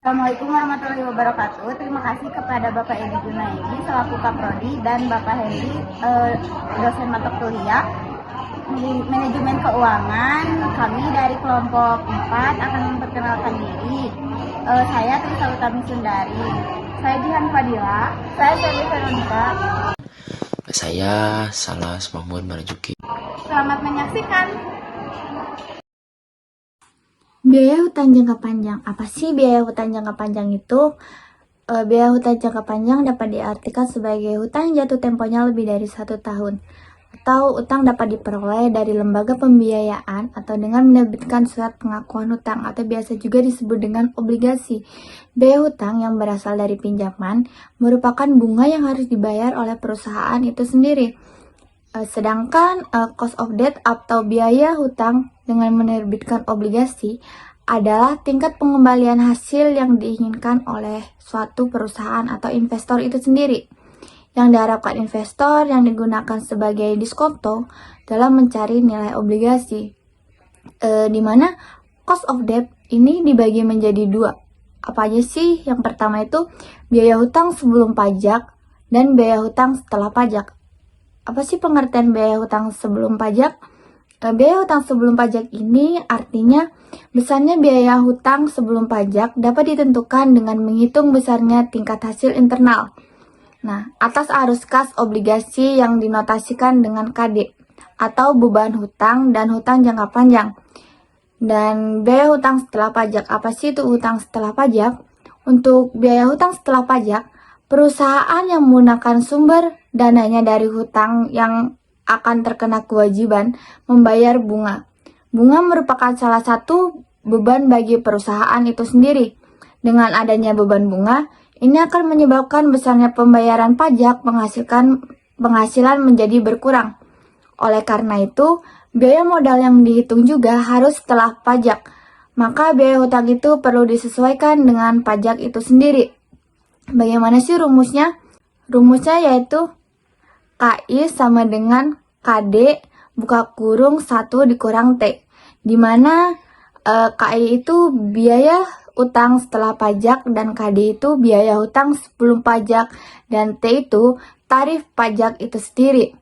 Assalamualaikum warahmatullahi wabarakatuh. Terima kasih kepada Bapak Edi Junaidi selaku Kaprodi dan Bapak Hendy dosen mata kuliah manajemen keuangan. Kami dari kelompok 4 akan memperkenalkan diri. Saya Trisa Utami Sundari. Saya Jihan Fadila. Saya Shelly Veronica. Saya Salas Mahmud Marjuki. Selamat menyaksikan. Biaya hutang jangka panjang. Apa sih biaya hutang jangka panjang itu? Biaya hutang jangka panjang dapat diartikan sebagai hutang yang jatuh temponya lebih dari 1 tahun. Atau utang dapat diperoleh dari lembaga pembiayaan atau dengan menerbitkan surat pengakuan hutang atau biasa juga disebut dengan obligasi. Biaya hutang yang berasal dari pinjaman merupakan bunga yang harus dibayar oleh perusahaan itu sendiri. Sedangkan cost of debt atau biaya hutang dengan menerbitkan obligasi adalah tingkat pengembalian hasil yang diinginkan oleh suatu perusahaan atau investor itu sendiri. Yang diharapkan investor yang digunakan sebagai diskonto dalam mencari nilai obligasi. Di mana cost of debt ini dibagi menjadi 2. Apa aja sih? Yang pertama itu biaya hutang sebelum pajak dan biaya hutang setelah pajak. Apa sih pengertian biaya hutang sebelum pajak? Biaya hutang sebelum pajak ini artinya besarnya biaya hutang sebelum pajak dapat ditentukan dengan menghitung besarnya tingkat hasil internal. Nah, atas arus kas obligasi yang dinotasikan dengan KD atau beban hutang dan hutang jangka panjang. Dan biaya hutang setelah pajak. Apa sih itu hutang setelah pajak? Untuk biaya hutang setelah pajak, perusahaan yang menggunakan sumber dananya dari hutang yang akan terkena kewajiban membayar bunga. Bunga merupakan salah satu beban bagi perusahaan itu sendiri. Dengan adanya beban bunga, ini akan menyebabkan besarnya pembayaran pajak penghasilan menjadi berkurang. Oleh karena itu, biaya modal yang dihitung juga harus setelah pajak. Maka biaya hutang itu perlu disesuaikan dengan pajak itu sendiri. Bagaimana sih rumusnya? Rumusnya yaitu KI sama dengan KD buka kurung 1 dikurang T. Dimana KI itu biaya utang setelah pajak dan KD itu biaya hutang sebelum pajak dan T itu tarif pajak itu sendiri.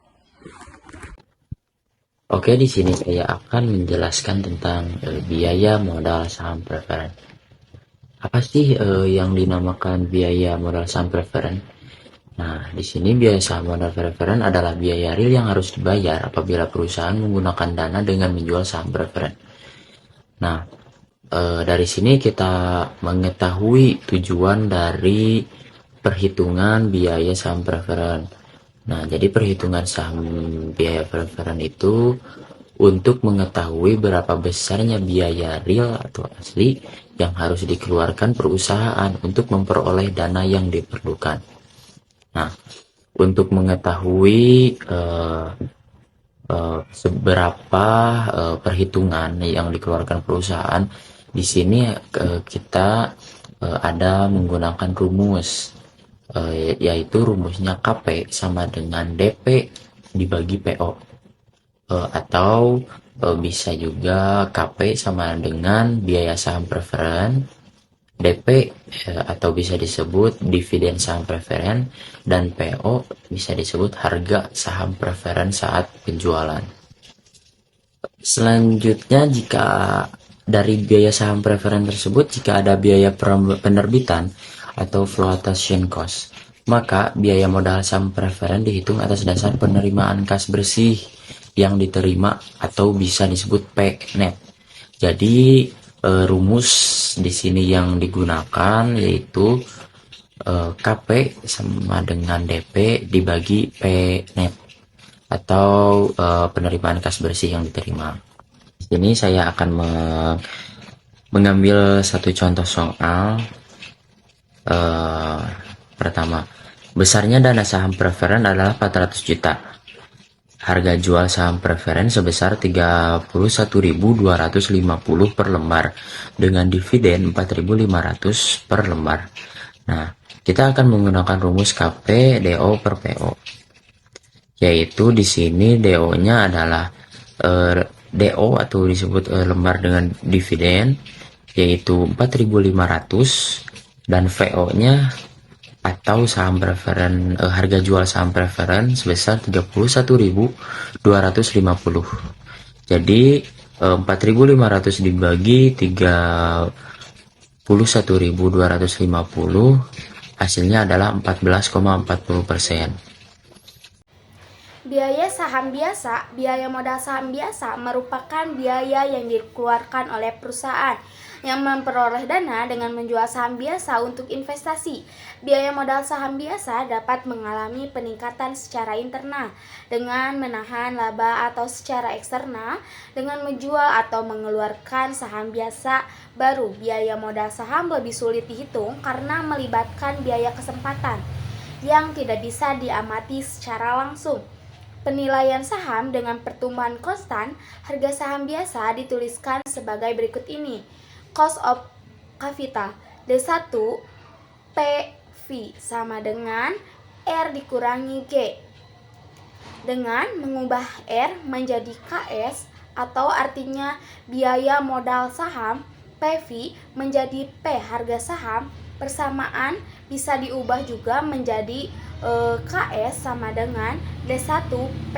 Oke, di sini saya akan menjelaskan tentang biaya modal saham preferen. Apa sih yang dinamakan biaya modal saham preferen? Nah, di sini biaya saham modal preferen adalah biaya real yang harus dibayar apabila perusahaan menggunakan dana dengan menjual saham preferen. Nah, dari sini kita mengetahui tujuan dari perhitungan biaya saham preferen. Nah, jadi perhitungan saham biaya preferen itu untuk mengetahui berapa besarnya biaya real atau asli yang harus dikeluarkan perusahaan untuk memperoleh dana yang diperlukan. Nah, untuk mengetahui seberapa perhitungan yang dikeluarkan perusahaan, di sini kita ada menggunakan rumus, yaitu rumusnya KP sama dengan DP dibagi PO, atau bisa juga KP sama dengan biaya saham preferen, DP atau bisa disebut dividen saham preferen, dan PO bisa disebut harga saham preferen saat penjualan. Selanjutnya, jika dari biaya saham preferen tersebut, jika ada biaya penerbitan atau flotation cost, maka biaya modal saham preferen dihitung atas dasar penerimaan kas bersih yang diterima atau bisa disebut P net. Jadi rumus di sini yang digunakan yaitu KP sama dengan DP dibagi P net atau penerimaan kas bersih yang diterima. Di sini saya akan mengambil satu contoh soal. Pertama, besarnya dana saham preferen adalah 400 juta. Harga jual saham preferen sebesar 31.250 per lembar dengan dividen 4.500 per lembar. Nah, kita akan menggunakan rumus KP DO per PO. Yaitu di sini DO-nya adalah DO atau disebut lembar dengan dividen, yaitu 4.500 dan VO-nya atau saham preferen harga jual saham preferen sebesar 31.250. Jadi 4.500 dibagi 31.250 hasilnya adalah 14,40%. Biaya saham biasa, biaya modal saham biasa merupakan biaya yang dikeluarkan oleh perusahaan yang memperoleh dana dengan menjual saham biasa untuk investasi. Biaya modal saham biasa dapat mengalami peningkatan secara internal dengan menahan laba atau secara eksternal dengan menjual atau mengeluarkan saham biasa baru. Biaya modal saham lebih sulit dihitung karena melibatkan biaya kesempatan yang tidak bisa diamati secara langsung. Penilaian saham dengan pertumbuhan konstan, harga saham biasa dituliskan sebagai berikut ini. Cost of capital D1 PV sama dengan R dikurangi G. Dengan mengubah R menjadi KS atau artinya biaya modal saham, PV menjadi P harga saham, persamaan bisa diubah juga menjadi KS sama dengan D1P,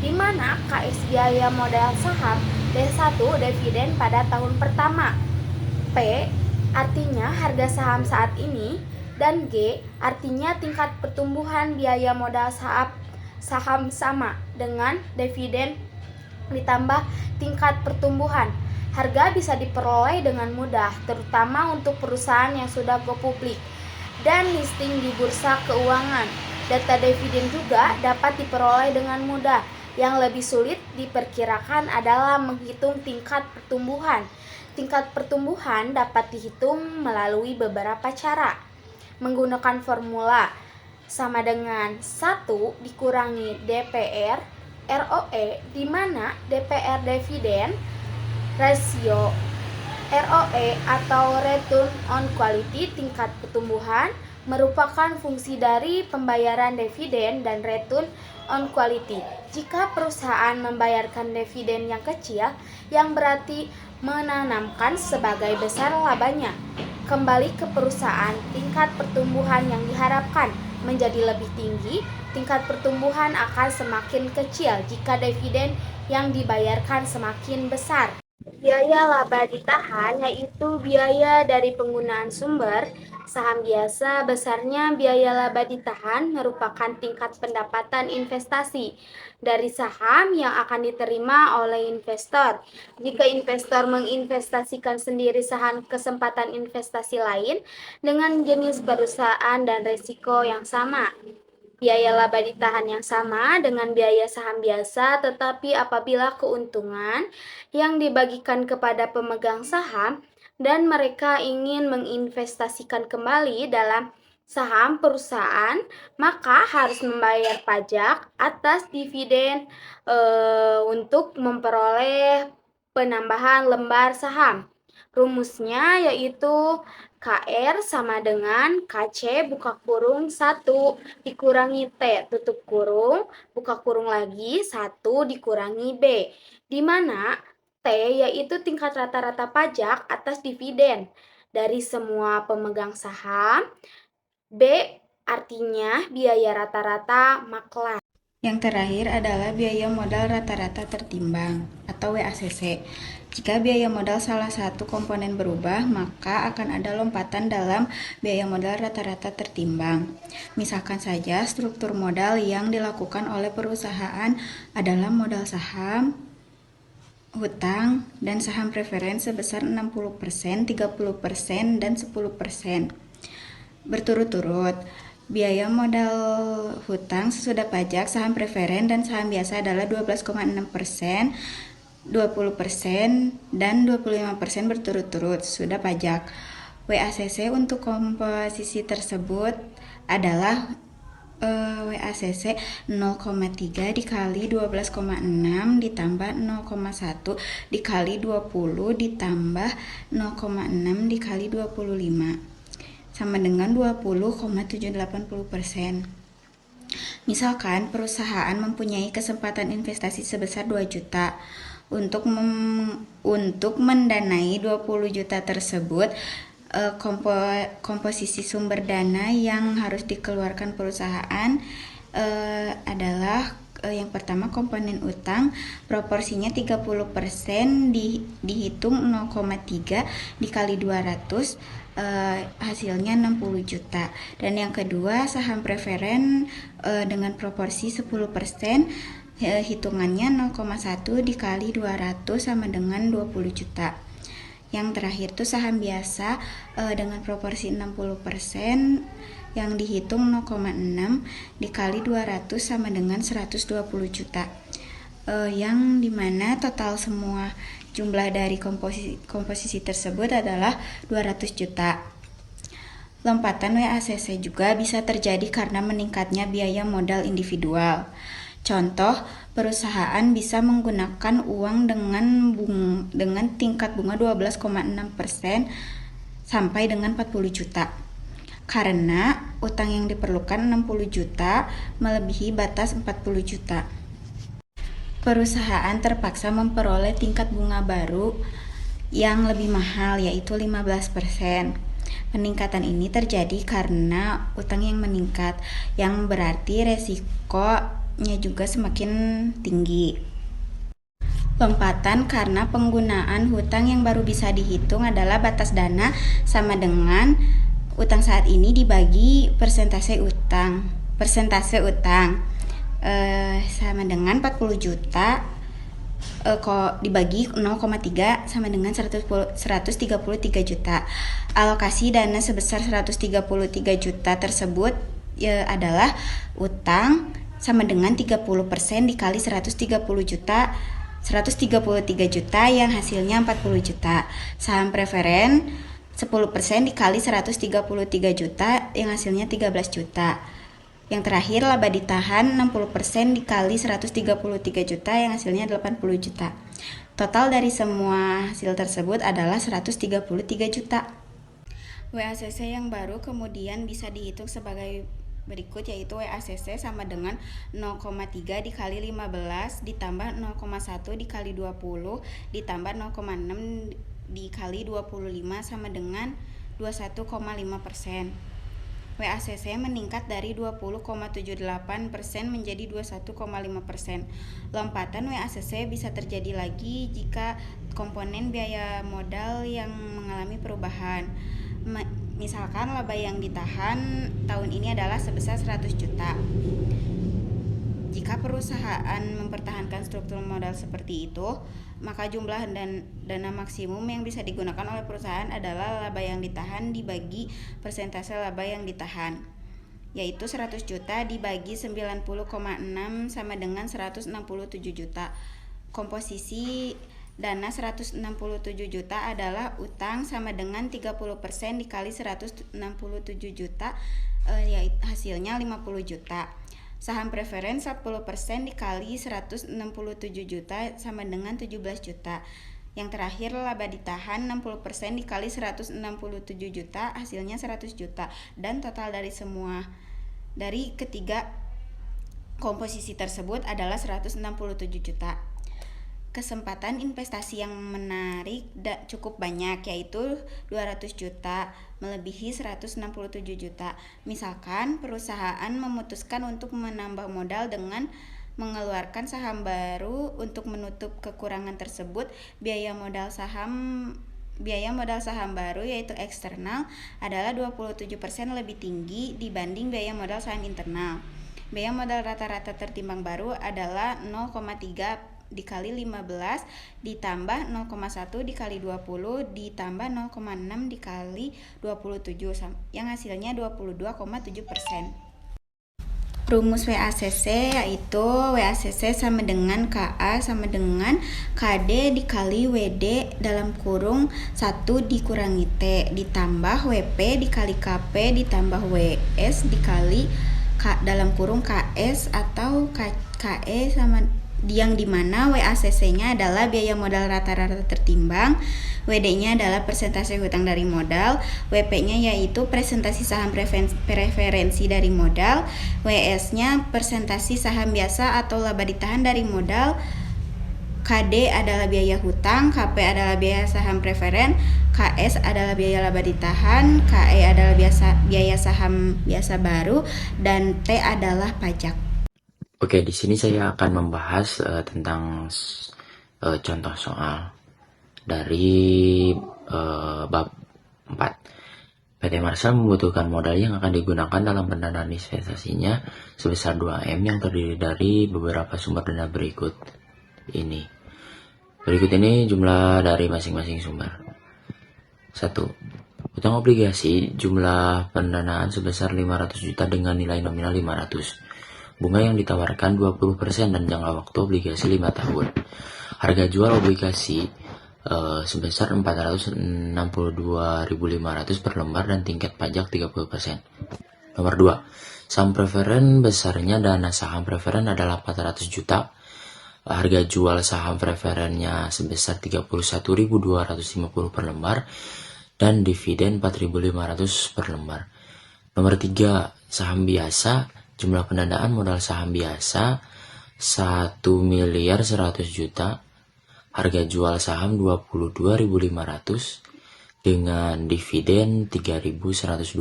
di mana KS biaya modal saham, D1 dividen pada tahun pertama, P artinya harga saham saat ini, dan G artinya tingkat pertumbuhan biaya modal saham sama dengan dividen ditambah tingkat pertumbuhan. Harga bisa diperoleh dengan mudah, terutama untuk perusahaan yang sudah go publik dan listing di bursa keuangan. Data dividen juga dapat diperoleh dengan mudah. Yang lebih sulit diperkirakan adalah menghitung tingkat pertumbuhan. Tingkat pertumbuhan dapat dihitung melalui beberapa cara. Menggunakan formula sama dengan 1 dikurangi DPR ROE, di mana DPR dividen rasio ROE atau return on quality tingkat pertumbuhan merupakan fungsi dari pembayaran dividen dan return on quality. Jika perusahaan membayarkan dividen yang kecil, yang berarti menanamkan sebagai besar labanya. Kembali ke perusahaan, tingkat pertumbuhan yang diharapkan menjadi lebih tinggi, tingkat pertumbuhan akan semakin kecil jika dividen yang dibayarkan semakin besar. Biaya laba ditahan yaitu biaya dari penggunaan sumber saham biasa. Besarnya biaya laba ditahan merupakan tingkat pendapatan investasi dari saham yang akan diterima oleh investor. Jika investor menginvestasikan sendiri saham kesempatan investasi lain dengan jenis perusahaan dan risiko yang sama. Biaya laba ditahan yang sama dengan biaya saham biasa, tetapi apabila keuntungan yang dibagikan kepada pemegang saham dan mereka ingin menginvestasikan kembali dalam saham perusahaan, maka harus membayar pajak atas dividen untuk memperoleh penambahan lembar saham. Rumusnya yaitu KR sama dengan KC buka kurung 1 dikurangi T tutup kurung, buka kurung lagi 1 dikurangi B, di mana T yaitu tingkat rata-rata pajak atas dividen dari semua pemegang saham, B artinya biaya rata-rata maklar. Yang terakhir adalah biaya modal rata-rata tertimbang atau WACC. Jika biaya modal salah satu komponen berubah, maka akan ada lompatan dalam biaya modal rata-rata tertimbang. Misalkan saja struktur modal yang dilakukan oleh perusahaan adalah modal saham, hutang, dan saham preferen sebesar 60%, 30%, dan 10%. Berturut-turut. Biaya modal hutang sesudah pajak saham preferen dan saham biasa adalah 12,6%, 20%, dan 25% berturut-turut sudah pajak. WACC untuk komposisi tersebut adalah WACC 0,3 dikali 12,6 ditambah 0,1 dikali 20 ditambah 0,6 dikali 25. Sama dengan 20,780%. Misalkan perusahaan mempunyai kesempatan investasi sebesar 2 juta. Untuk mendanai 20 juta tersebut, komposisi sumber dana yang harus dikeluarkan perusahaan adalah yang pertama komponen utang, proporsinya 30%, dihitung 0,3 dikali 200, hasilnya 60 juta. Dan yang kedua saham preferen dengan proporsi 10%, hitungannya 0,1 dikali 200 sama dengan 20 juta. Yang terakhir tuh saham biasa dengan proporsi 60%, yang dihitung 0,6 dikali 200 sama dengan 120 juta. Yang dimana total semua jumlah dari komposisi tersebut adalah 200 juta. Lompatan WACC juga bisa terjadi karena meningkatnya biaya modal individual. Contoh, perusahaan bisa menggunakan uang dengan tingkat bunga 12,6% sampai dengan 40 juta. Karena utang yang diperlukan 60 juta melebihi batas 40 juta. Perusahaan terpaksa memperoleh tingkat bunga baru yang lebih mahal, yaitu 15%. Peningkatan ini terjadi karena utang yang meningkat, yang berarti resikonya juga semakin tinggi. Lompatan karena penggunaan hutang yang baru bisa dihitung adalah batas dana sama dengan utang saat ini dibagi persentase utang. Sama dengan 40 juta dibagi 0,3 sama dengan 133 juta. Alokasi dana sebesar 133 juta tersebut adalah utang sama dengan 30% dikali 133 juta yang hasilnya 40 juta. Saham preferen 10% dikali 133 juta yang hasilnya 13 juta. Yang terakhir laba ditahan 60% dikali 133 juta yang hasilnya 80 juta. Total dari semua hasil tersebut adalah 133 juta. WACC yang baru kemudian bisa dihitung sebagai berikut, yaitu WACC sama dengan 0,3 dikali 15 ditambah 0,1 dikali 20 ditambah 0,6 dikali 25 sama dengan 21,5%. WACC meningkat dari 20,78% menjadi 21,5%. Lompatan WACC bisa terjadi lagi jika komponen biaya modal yang mengalami perubahan. Misalkan laba yang ditahan tahun ini adalah sebesar 100 juta. Jika perusahaan mempertahankan struktur modal seperti itu, maka jumlah dana maksimum yang bisa digunakan oleh perusahaan adalah laba yang ditahan dibagi persentase laba yang ditahan, yaitu 100 juta dibagi 90,6 sama dengan 167 juta. Komposisi dana 167 juta adalah utang sama dengan 30% dikali 167 juta, yaitu hasilnya 50 juta. Saham preferen 10% dikali 167 juta sama dengan 17 juta. Yang terakhir laba ditahan 60% dikali 167 juta hasilnya 100 juta. Dan total dari ketiga komposisi tersebut adalah 167 juta. Kesempatan investasi yang menarik cukup banyak, yaitu 200 juta melebihi 167 juta. Misalkan perusahaan memutuskan untuk menambah modal dengan mengeluarkan saham baru. Untuk menutup kekurangan tersebut, biaya modal saham baru yaitu eksternal adalah 27% lebih tinggi dibanding biaya modal saham internal. Biaya modal rata-rata tertimbang baru adalah 0,3 dikali 15 ditambah 0,1 dikali 20 ditambah 0,6 dikali 27 yang hasilnya 22,7%. Rumus WACC yaitu WACC sama dengan KA sama dengan KD dikali WD dalam kurung 1 dikurangi T ditambah WP dikali KP ditambah WS dikali dalam kurung KS atau KE sama yang dimana WACC-nya adalah biaya modal rata-rata tertimbang, WD-nya adalah persentase hutang dari modal, WP-nya yaitu presentasi saham preferensi dari modal, WS-nya persentasi saham biasa atau laba ditahan dari modal, KD adalah biaya hutang, KP adalah biaya saham preferen, KS adalah biaya laba ditahan, KE adalah biaya saham biasa baru, dan T adalah pajak. Oke, di sini saya akan membahas tentang contoh soal dari bab 4. PT Marsal membutuhkan modal yang akan digunakan dalam pendanaan investasinya sebesar 2M yang terdiri dari beberapa sumber dana berikut ini. Berikut ini jumlah dari masing-masing sumber. 1. Hutang obligasi jumlah pendanaan sebesar 500 juta dengan nilai nominal 500. Bunga yang ditawarkan 20% dan jangka waktu obligasi 5 tahun. Harga jual obligasi sebesar 462.500 per lembar dan tingkat pajak 30%. Nomor 2. Saham preferen besarnya dana saham preferen adalah 400 juta. Harga jual saham preferennya sebesar 31.250 per lembar dan dividen 4.500 per lembar. Nomor 3. Saham biasa, jumlah pendanaan modal saham biasa 1.100.000 juta. Harga jual saham 22.500 dengan dividen 3.125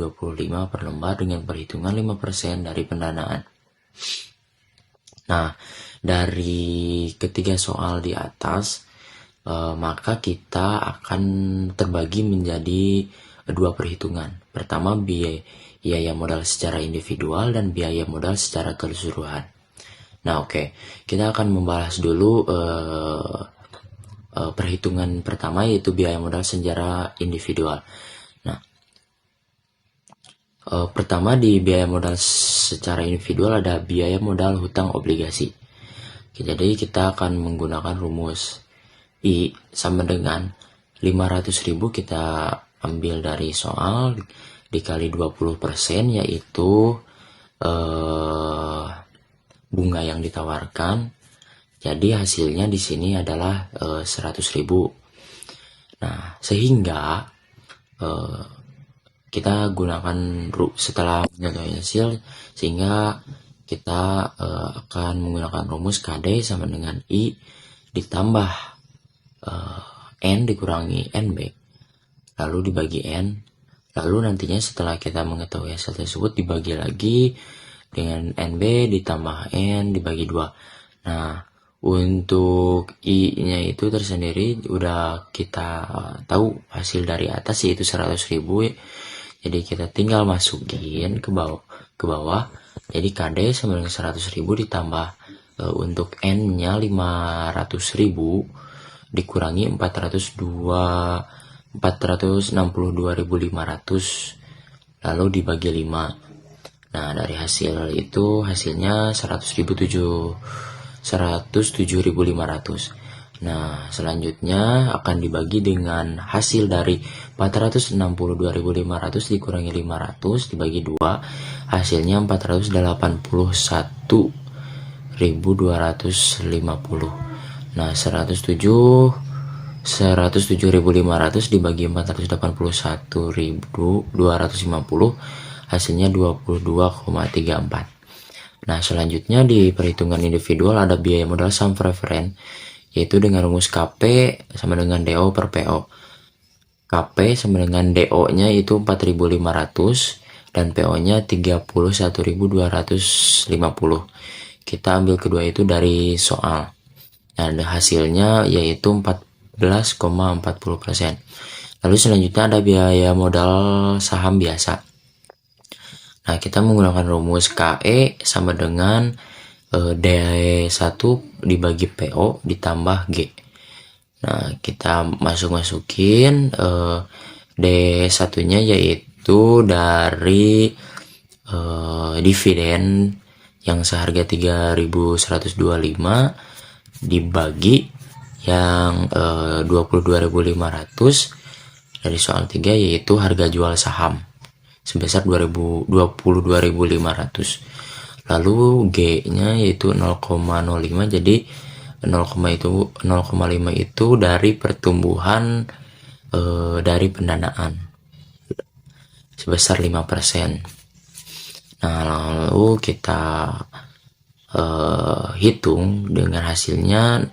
per lembar dengan perhitungan 5% dari pendanaan. Nah, dari ketiga soal di atas, maka kita akan terbagi menjadi dua perhitungan. Pertama, biaya modal secara individual dan biaya modal secara keseluruhan. Nah, oke. Kita akan membahas dulu perhitungan pertama, yaitu biaya modal secara individual. Nah, pertama di biaya modal secara individual ada biaya modal hutang obligasi. Jadi kita akan menggunakan rumus I sama dengan 500.000 kita ambil dari soal dikali 20%, yaitu bunga yang ditawarkan. Jadi hasilnya di sini adalah 100.000. Nah, sehingga kita gunakan setelah menyatakan hasil, sehingga kita akan menggunakan rumus KD sama dengan I ditambah N dikurangi NB, lalu dibagi N, lalu nantinya setelah kita mengetahui hasil tersebut dibagi lagi dengan NB ditambah N dibagi 2. Nah, untuk I nya itu tersendiri udah kita tahu hasil dari atas, yaitu 100.000. Jadi kita tinggal masukin ke bawah. Jadi KD sama dengan 100.000 ditambah untuk N-nya 500.000 dikurangi 462.500 lalu dibagi 5. Nah, dari hasil itu hasilnya 107.500. Nah, selanjutnya akan dibagi dengan hasil dari 462.500 dikurangi 500 dibagi 2, hasilnya 488.250. Nah, 107.500 dibagi 481.250, hasilnya 22,34. Nah, selanjutnya di perhitungan individual ada biaya modal saham preferen, yaitu dengan rumus KP sama dengan DO per PO. KP sama dengan DO-nya itu 4.500 dan PO-nya 31.250. Kita ambil kedua itu dari soal. Nah, hasilnya yaitu 14,40%. Lalu selanjutnya ada biaya modal saham biasa. Nah, kita menggunakan rumus KE sama dengan D1 dibagi PO ditambah G. Nah, kita masukin D1 nya yaitu dari dividen yang seharga 3.125 dibagi yang 22.500 dari soal 3, yaitu harga jual saham sebesar 22.500. Lalu G-nya yaitu 0,05, jadi 0,5 itu dari pertumbuhan dari pendanaan sebesar 5%. Nah, lalu kita hitung dengan hasilnya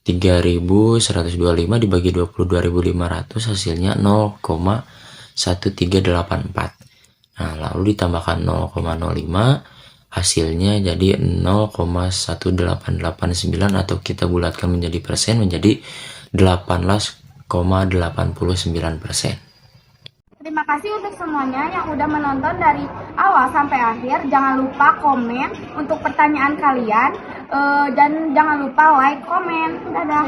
3.125 dibagi 22.500 hasilnya 0,1384. Nah, lalu ditambahkan 0,05 hasilnya jadi 0,1889 atau kita bulatkan menjadi persen menjadi 18,89%. Terima kasih untuk semuanya yang udah menonton dari awal sampai akhir. Jangan lupa komen untuk pertanyaan kalian dan jangan lupa like, komen. Dadah.